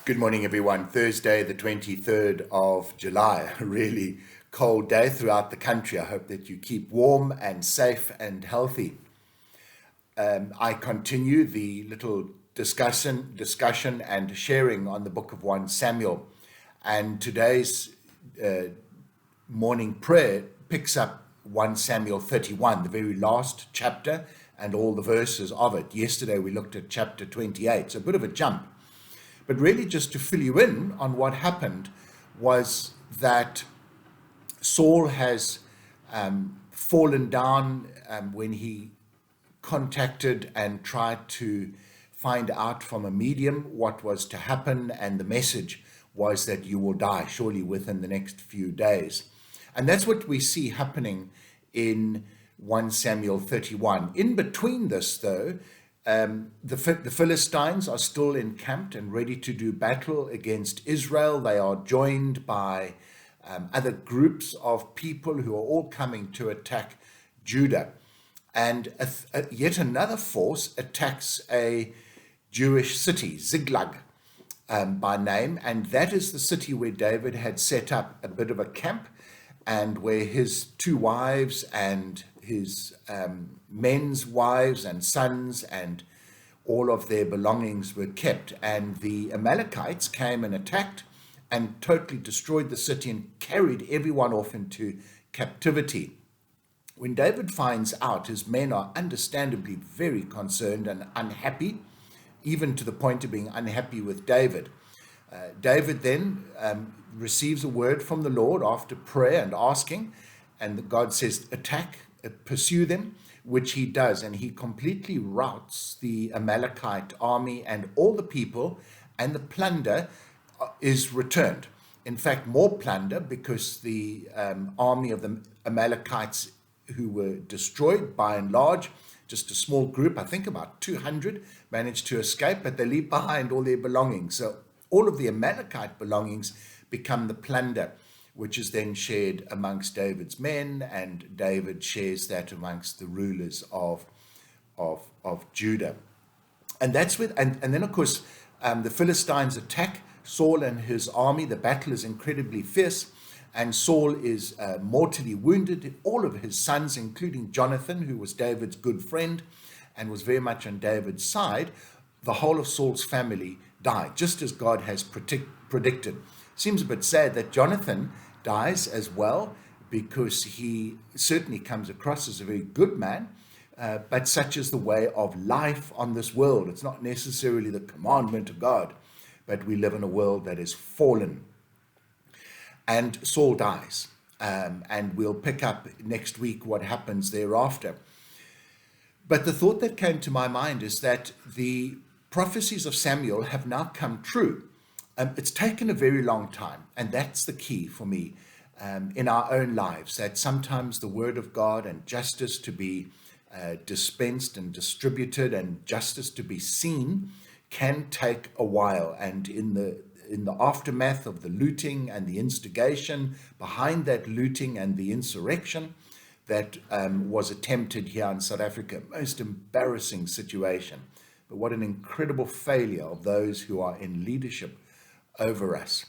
Good morning, everyone. Thursday, the 23rd of July, a really cold day throughout the country. I hope that you keep warm and safe and healthy. I continue the little discussion and sharing on the book of 1 Samuel. And today's morning prayer picks up 1 Samuel 31, the very last chapter, and all the verses of it. Yesterday we looked at chapter 28, so a bit of a jump. But really, just to fill you in on what happened, was that Saul has fallen down when he contacted and tried to find out from a medium what was to happen, and the message was that you will die surely within the next few days. And that's what we see happening in 1 Samuel 31. In between this, though, the Philistines are still encamped and ready to do battle against Israel. They are joined by other groups of people who are all coming to attack Judah. And yet another force attacks a Jewish city, Ziklag by name, and that is the city where David had set up a bit of a camp and where his two wives and his men's wives and sons and all of their belongings were kept. And the Amalekites came and attacked and totally destroyed the city and carried everyone off into captivity. When David finds out, his men are understandably very concerned and unhappy, even to the point of being unhappy with David. David then receives a word from the Lord after prayer and asking, and God says, attack, pursue them, which he does, and he completely routs the Amalekite army, and all the people and the plunder is returned. In fact, more plunder, because the army of the Amalekites who were destroyed by and large, just a small group, I think about 200, managed to escape, but they leave behind all their belongings. So all of the Amalekite belongings become the plunder, which is then shared amongst David's men, and David shares that amongst the rulers of Judah. And that's with, and then of course the Philistines attack Saul and his army. The battle is incredibly fierce, and Saul is mortally wounded. All of his sons, including Jonathan, who was David's good friend and was very much on David's side, the whole of Saul's family died, just as God has predicted. Seems a bit sad that Jonathan dies as well, because he certainly comes across as a very good man, but such is the way of life on this world. It's not necessarily the commandment of God, but we live in a world that is fallen. And Saul dies, and we'll pick up next week what happens thereafter. But the thought that came to my mind is that the prophecies of Samuel have now come true. It's taken a very long time, and that's the key for me in our own lives, that sometimes the word of God and justice to be dispensed and distributed and justice to be seen can take a while. And in the aftermath of the looting and the instigation behind that looting and the insurrection that was attempted here in South Africa, most embarrassing situation. But what an incredible failure of those who are in leadership over us.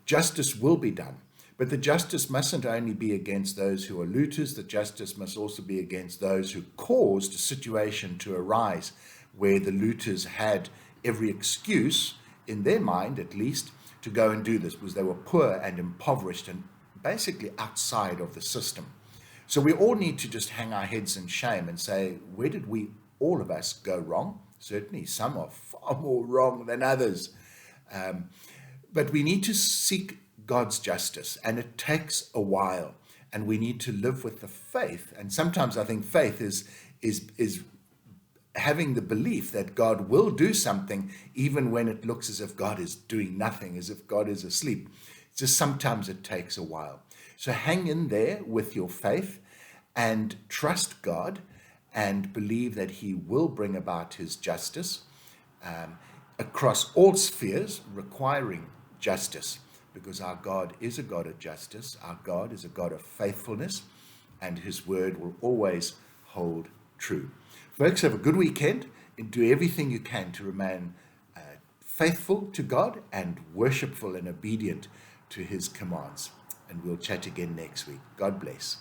Justice will be done, but the justice mustn't only be against those who are looters. The justice must also be against those who caused a situation to arise where the looters had every excuse, in their mind at least, to go and do this, because they were poor and impoverished and basically outside of the system. So we all need to just hang our heads in shame and say, where did we, all of us, go wrong? Certainly some are far more wrong than others. But we need to seek God's justice, and it takes a while, and we need to live with the faith. And sometimes I think faith is having the belief that God will do something even when it looks as if God is doing nothing, as if God is asleep. Just sometimes it takes a while. So hang in there with your faith and trust God and believe that he will bring about his justice across all spheres, requiring justice, because our God is a God of justice. Our God is a God of faithfulness, and his word will always hold true. Folks, have a good weekend and do everything you can to remain faithful to God and worshipful and obedient to his commands. And we'll chat again next week. God bless.